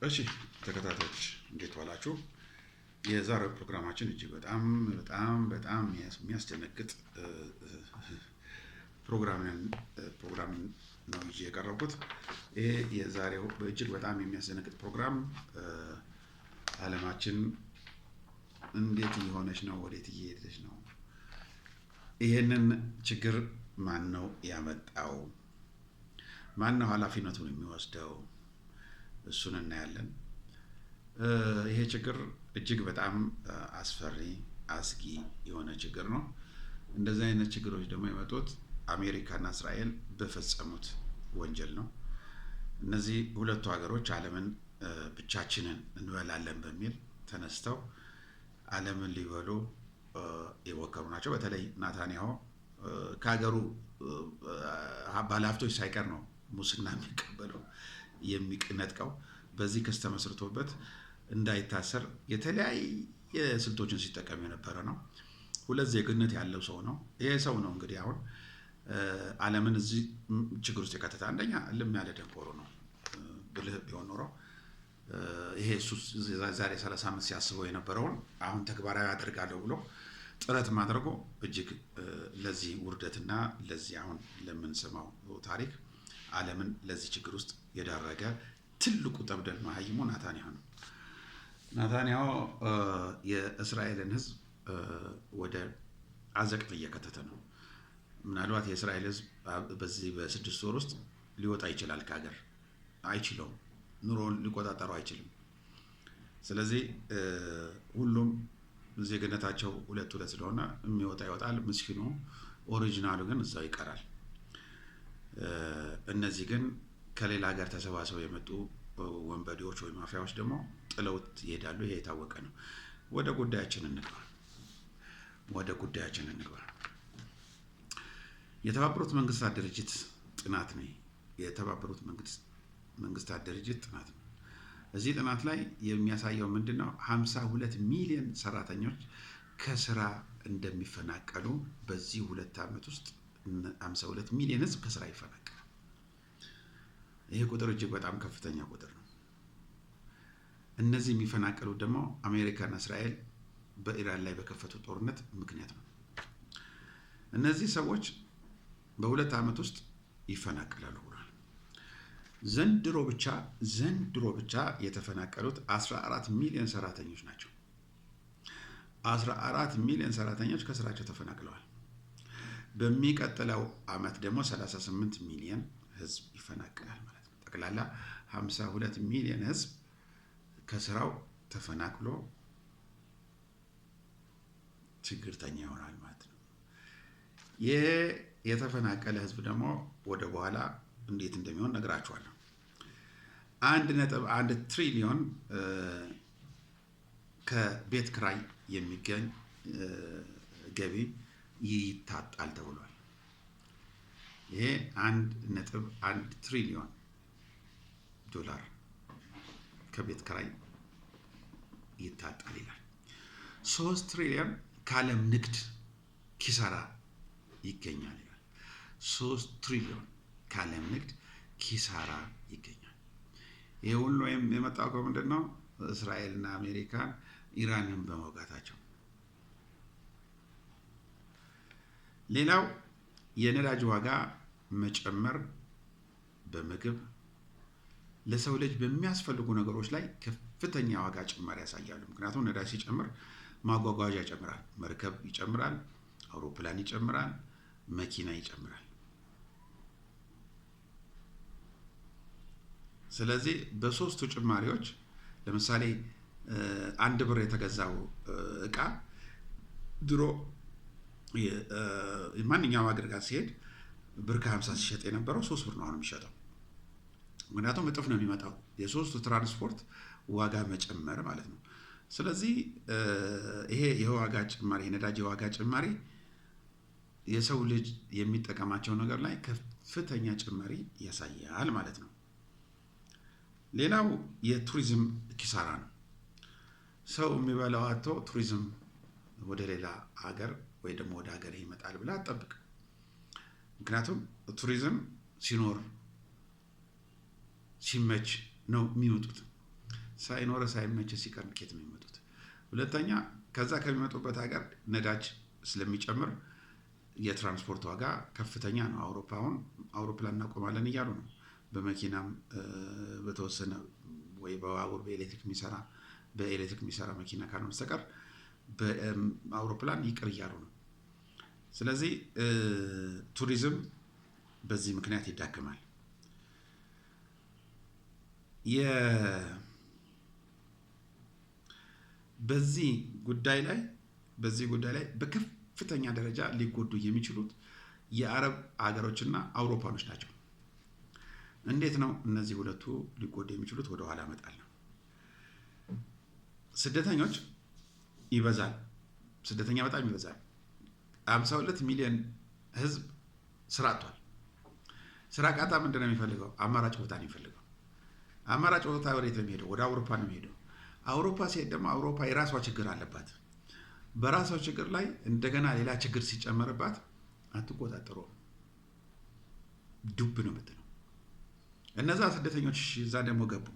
እሺ ተከታታዮች እንዴት ዋላችሁ? የዛሬው ፕሮግራማችን እጅግ በጣም በጣም በጣም የሚያስደነግጥ ፕሮግራም ነው ይዤ የቀረብኩት። ይሄ የዛሬው እጅግ በጣም የሚያስደነግጥ ፕሮግራም ዓለማችን እንዴት እየሆነች ነው? ወዴት እየሄደች ነው? ይሄንን ችግር ማን ነው ያመጣው? ማን ነው ኃላፊነቱን የሚወስደው? እሱን እናያለን። ይሄ ችግር እጅግ በጣም አስፈሪ አስጊ የሆነ ችግር ነው። እንደዚህ አይነት ችግሮች ደግሞ የመጡት አሜሪካና እስራኤል በፈጸሙት ወንጀል ነው። እነዚህ ሁለቱ ሀገሮች ዓለምን ብቻችንን እንበላለን በሚል ተነስተው ዓለምን ሊበሉ የሞከሩ ናቸው። በተለይ ናታንያሁ ከሀገሩ ባለሀብቶች ሳይቀር ነው ሙስና የሚቀበለው የሚነጥቀው። በዚህ ክስ ተመስርቶበት እንዳይታሰር የተለያየ ስልቶችን ሲጠቀም የነበረ ነው። ሁለት ዜግነት ያለው ሰው ነው። ይሄ ሰው ነው እንግዲህ አሁን ዓለምን እዚህ ችግር ውስጥ የከተተ። አንደኛ ልም ያለ ደንቆሮ ነው። ብልህ ቢሆን ኖሮ ይሄ እሱ ዛሬ 30 ዓመት ሲያስበው የነበረውን አሁን ተግባራዊ አደርጋለሁ ብሎ ጥረት ማድረጉ እጅግ ለዚህ ውርደትና ለዚህ አሁን ለምንሰማው ታሪክ ዓለምን ለዚህ ችግር ውስጥ የዳረገ ትልቁ ጠብደል መሀይሙ ናታንያሁ ነው። ናታንያሁ የእስራኤልን ሕዝብ ወደ አዘቅት እየከተተ ነው። ምናልባት የእስራኤል ሕዝብ በዚህ በ6 ወር ውስጥ ሊወጣ ይችላል ከሀገር። አይችለውም። ኑሮውን ሊቆጣጠሩ አይችልም። ስለዚህ ሁሉም ዜግነታቸው ሁለት ስለሆነ የሚወጣ ይወጣል። ምስኪኑ ኦሪጂናሉ ግን እዛው ይቀራል። እነዚህ ግን ከሌላ ሀገር ተሰባስበው የመጡ ወንበዴዎች ወይም ማፊያዎች ደግሞ ጥለውት ይሄዳሉ። ይሄ የታወቀ ነው። ወደ ጉዳያችን እንግባ። የተባበሩት መንግስታት ድርጅት ጥናት ነው። የተባበሩት መንግስታት ድርጅት ጥናት ነው። እዚህ ጥናት ላይ የሚያሳየው ምንድነው? 52 ሚሊዮን ሰራተኞች ከስራ እንደሚፈናቀሉ በዚህ 2 ዓመት ውስጥ 52 ሚሊዮን ህዝብ ከስራ ይፈናቀላል። ይሄ ቁጥር እጅግ በጣም ከፍተኛ ቁጥር ነው። እነዚህ የሚፈናቀሉት ደግሞ አሜሪካና እስራኤል በኢራን ላይ በከፈቱት ጦርነት ምክንያት ነው። እነዚህ ሰዎች በ2 ዓመት ውስጥ ይፈናቀላሉ ብሏል። ዘንድሮ ብቻ የተፈናቀሉት 14 ሚሊዮን ሰራተኞች ናቸው። 14 ሚሊዮን ሰራተኞች ከስራቸው ተፈናቅለዋል። በሚቀጥለው ዓመት ደግሞ 38 ሚሊዮን ህዝብ ይፈናቀላል ማለት ነው። ጠቅላላ 52 ሚሊዮን ህዝብ ከስራው ተፈናቅሎ ችግርተኛ ይሆናል ማለት ነው። ይህ የተፈናቀለ ህዝብ ደግሞ ወደ በኋላ እንዴት እንደሚሆን ነግራችኋለሁ። 1.1 ትሪሊዮን ከቤት ክራይ የሚገኝ ገቢ ይታጣል ተብሏል። ይሄ 1.1 ትሪሊዮን ዶላር ከቤት ክራይ ይታጣል ይላል። 3 ትሪሊዮን ከዓለም ንግድ ኪሳራ ይገኛል ይላል። 3 ትሪሊዮን ከዓለም ንግድ ኪሳራ ይገኛል። ይሄ ሁሉ የመጣው ከምንድን ነው? እስራኤልና አሜሪካ ኢራንን በመውጋታቸው። ሌላው የነዳጅ ዋጋ መጨመር በምግብ ለሰው ልጅ በሚያስፈልጉ ነገሮች ላይ ከፍተኛ ዋጋ ጭማሪ ያሳያሉ። ምክንያቱም ነዳጅ ሲጨምር ማጓጓዣ ይጨምራል፣ መርከብ ይጨምራል፣ አውሮፕላን ይጨምራል፣ መኪና ይጨምራል። ስለዚህ በሶስቱ ጭማሪዎች ለምሳሌ 1 ብር የተገዛው እቃ ድሮ ማንኛውም ሀገር ጋር ሲሄድ ብር ከ50 ሲሸጥ የነበረው 3 ብር ነው አሁን የሚሸጠው። ምክንያቱም እጥፍ ነው የሚመጣው። የሶስቱ ትራንስፖርት ዋጋ መጨመር ማለት ነው። ስለዚህ ይሄ የዋጋ ጭማሪ የነዳጅ የዋጋ ጭማሪ የሰው ልጅ የሚጠቀማቸው ነገር ላይ ከፍተኛ ጭማሪ ያሳያል ማለት ነው። ሌላው የቱሪዝም ኪሳራ ነው። ሰው የሚበላው አጥቶ ቱሪዝም ወደ ሌላ ሀገር ወይ ደግሞ ወደ ሀገር ይመጣል ብላ አትጠብቅ። ምክንያቱም ቱሪዝም ሲኖር ሲመች ነው የሚመጡት። ሳይኖር ሳይመች ሲቀር ከየት ነው የሚመጡት? ሁለተኛ ከዛ ከሚመጡበት ሀገር ነዳጅ ስለሚጨምር የትራንስፖርት ዋጋ ከፍተኛ ነው። አውሮፓውን አውሮፕላን እናቆማለን እያሉ ነው። በመኪናም በተወሰነ ወይ በባቡር በኤሌክትሪክ የሚሰራ መኪና ካልሆነ በስተቀር በአውሮፕላን ይቅር እያሉ ነው። ስለዚህ ቱሪዝም በዚህ ምክንያት ይዳክማል። በዚህ ጉዳይ ላይ በከፍተኛ ደረጃ ሊጎዱ የሚችሉት የአረብ ሀገሮችና አውሮፓኖች ናቸው። እንዴት ነው እነዚህ ሁለቱ ሊጎዱ የሚችሉት? ወደ ኋላ እመጣለሁ። ስደተኞች ይበዛል። ስደተኛ በጣም ይበዛል። 52 ሚሊዮን ህዝብ ስራ አጥቷል። ስራ ቃታ ምንድን ነው የሚፈልገው? አማራጭ ቦታ ነው የሚፈልገው። አማራጭ ቦታ ወዴት ነው የሚሄደው? ወደ አውሮፓ ነው የሚሄደው። አውሮፓ ሲሄድ ደግሞ አውሮፓ የራሷ ችግር አለባት። በራሷ ችግር ላይ እንደገና ሌላ ችግር ሲጨመርባት አትቆጣጠረውም። ዱብ ነው የምትለው። እነዛ ስደተኞች እዛ ደግሞ ገቡ።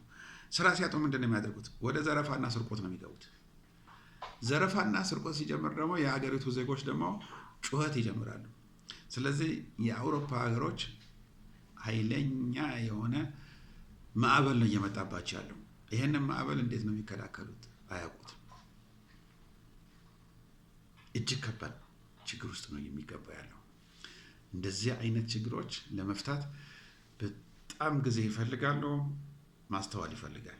ስራ ሲያጡ ምንድን ነው የሚያደርጉት? ወደ ዘረፋና ስርቆት ነው የሚገቡት። ዘረፋና ስርቆት ሲጀምር ደግሞ የሀገሪቱ ዜጎች ደግሞ ጩኸት ይጀምራሉ። ስለዚህ የአውሮፓ ሀገሮች ኃይለኛ የሆነ ማዕበል ነው እየመጣባቸው ያለው። ይሄንን ማዕበል እንዴት ነው የሚከላከሉት? አያውቁትም። እጅግ ከባድ ችግር ውስጥ ነው የሚገባ ያለው። እንደዚህ አይነት ችግሮች ለመፍታት በጣም ጊዜ ይፈልጋሉ፣ ማስተዋል ይፈልጋል።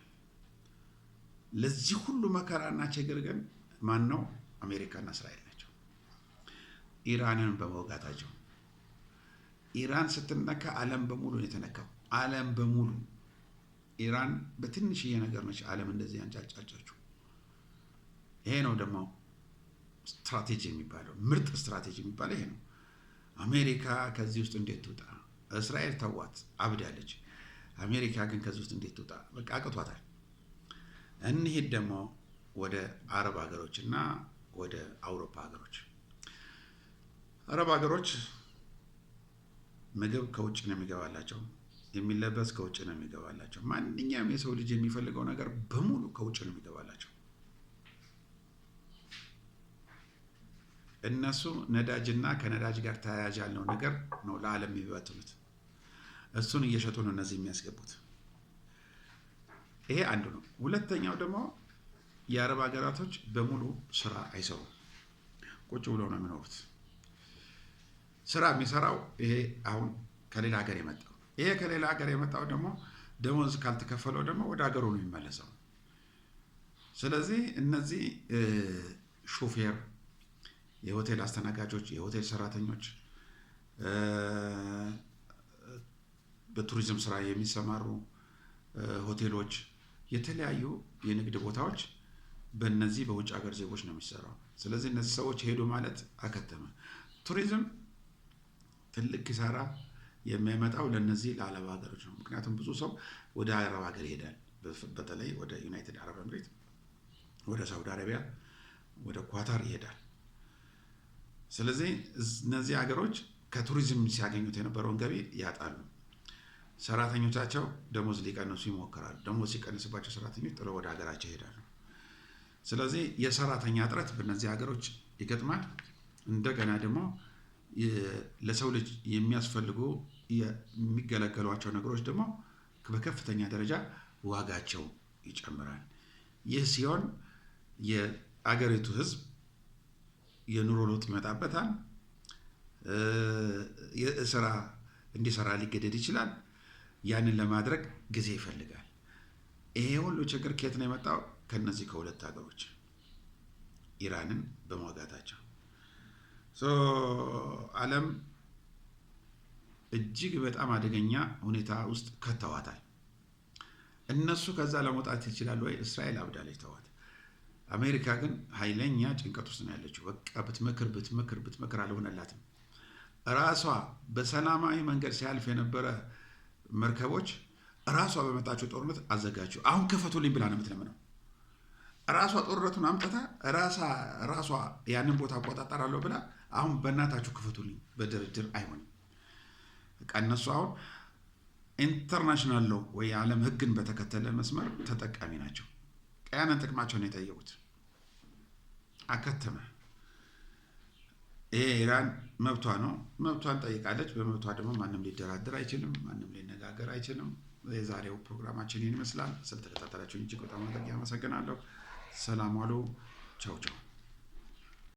ለዚህ ሁሉ መከራና ችግር ግን ማን ነው? አሜሪካና እስራኤል ናቸው። ኢራንን በመውጋታቸው። ኢራን ስትነካ ዓለም በሙሉ ነው የተነካው። ዓለም በሙሉ ኢራን በትንሽዬ ነገር ነች ዓለም እንደዚህ ያንጫጫቻችሁ። ይሄ ነው ደግሞ ስትራቴጂ የሚባለው፣ ምርጥ ስትራቴጂ የሚባለው ይሄ ነው። አሜሪካ ከዚህ ውስጥ እንዴት ትውጣ? እስራኤል ተዋት፣ አብዳለች። አሜሪካ ግን ከዚህ ውስጥ እንዴት ትውጣ? በቃ አቅቷታል። እንሂድ ደግሞ ወደ አረብ ሀገሮች እና ወደ አውሮፓ ሀገሮች። አረብ ሀገሮች ምግብ ከውጭ ነው የሚገባላቸው፣ የሚለበስ ከውጭ ነው የሚገባላቸው። ማንኛውም የሰው ልጅ የሚፈልገው ነገር በሙሉ ከውጭ ነው የሚገባላቸው። እነሱ ነዳጅና ከነዳጅ ጋር ተያያዥ ያለው ነገር ነው ለዓለም የሚበትኑት። እሱን እየሸጡ ነው እነዚህ የሚያስገቡት። ይሄ አንዱ ነው። ሁለተኛው ደግሞ የአረብ ሀገራቶች በሙሉ ስራ አይሰሩም፣ ቁጭ ብለው ነው የሚኖሩት። ስራ የሚሰራው ይሄ አሁን ከሌላ ሀገር የመጣው ይሄ ከሌላ ሀገር የመጣው ደግሞ ደሞዝ ካልተከፈለው ደግሞ ወደ ሀገሩ ነው የሚመለሰው። ስለዚህ እነዚህ ሾፌር፣ የሆቴል አስተናጋጆች፣ የሆቴል ሰራተኞች፣ በቱሪዝም ስራ የሚሰማሩ ሆቴሎች፣ የተለያዩ የንግድ ቦታዎች በእነዚህ በውጭ ሀገር ዜጎች ነው የሚሰራው። ስለዚህ እነዚህ ሰዎች ሄዱ ማለት አከተመ። ቱሪዝም ትልቅ ኪሳራ የሚያመጣው ለነዚህ ለአረብ ሀገሮች ነው። ምክንያቱም ብዙ ሰው ወደ አረብ ሀገር ይሄዳል። በተለይ ወደ ዩናይትድ አረብ ኤምሬት፣ ወደ ሳውዲ አረቢያ፣ ወደ ኳታር ይሄዳል። ስለዚህ እነዚህ ሀገሮች ከቱሪዝም ሲያገኙት የነበረውን ገቢ ያጣሉ። ሰራተኞቻቸው ደሞዝ ሊቀንሱ ይሞክራሉ። ደሞዝ ሲቀንስባቸው ሰራተኞች ጥለው ወደ ሀገራቸው ይሄዳሉ። ስለዚህ የሰራተኛ እጥረት በእነዚህ ሀገሮች ይገጥማል። እንደገና ደግሞ ለሰው ልጅ የሚያስፈልጉ የሚገለገሏቸው ነገሮች ደግሞ በከፍተኛ ደረጃ ዋጋቸው ይጨምራል። ይህ ሲሆን የአገሪቱ ሕዝብ የኑሮ ለውጥ ይመጣበታል። ስራ እንዲሰራ ሊገደድ ይችላል። ያንን ለማድረግ ጊዜ ይፈልጋል። ይሄ ሁሉ ችግር ከየት ነው የመጣው? ከነዚህ ከሁለት ሀገሮች ኢራንን በመዋጋታቸው። ዓለም እጅግ በጣም አደገኛ ሁኔታ ውስጥ ከተዋታል። እነሱ ከዛ ለመውጣት ይችላሉ ወይ? እስራኤል አብዳለች፣ ተዋት። አሜሪካ ግን ኃይለኛ ጭንቀት ውስጥ ነው ያለችው። በቃ ብትመክር አልሆነላትም። ራሷ በሰላማዊ መንገድ ሲያልፍ የነበረ መርከቦች ራሷ በመጣችው ጦርነት አዘጋጁ። አሁን ክፈቱልኝ ብላ ነው የምትለምነው። ራሷ ጦርነቱን አምጥታ ራሷ ያንን ቦታ አቆጣጠራለሁ ብላ አሁን በእናታችሁ ክፈቱልኝ፣ በድርድር አይሆንም። በቃ እነሱ አሁን ኢንተርናሽናል ሎ ወይ የዓለም ሕግን በተከተለ መስመር ተጠቃሚ ናቸው። ቀያንን ጥቅማቸውን የጠየቁት አከተመ። ይሄ ኢራን መብቷ ነው፣ መብቷን ጠይቃለች። በመብቷ ደግሞ ማንም ሊደራደር አይችልም፣ ማንም ሊነጋገር አይችልም። የዛሬው ፕሮግራማችን ይህን ይመስላል። ስለተከታተላችሁን እጅግ በጣም አመሰግናለሁ። ሰላም ዋሉ። ቻው ቻው።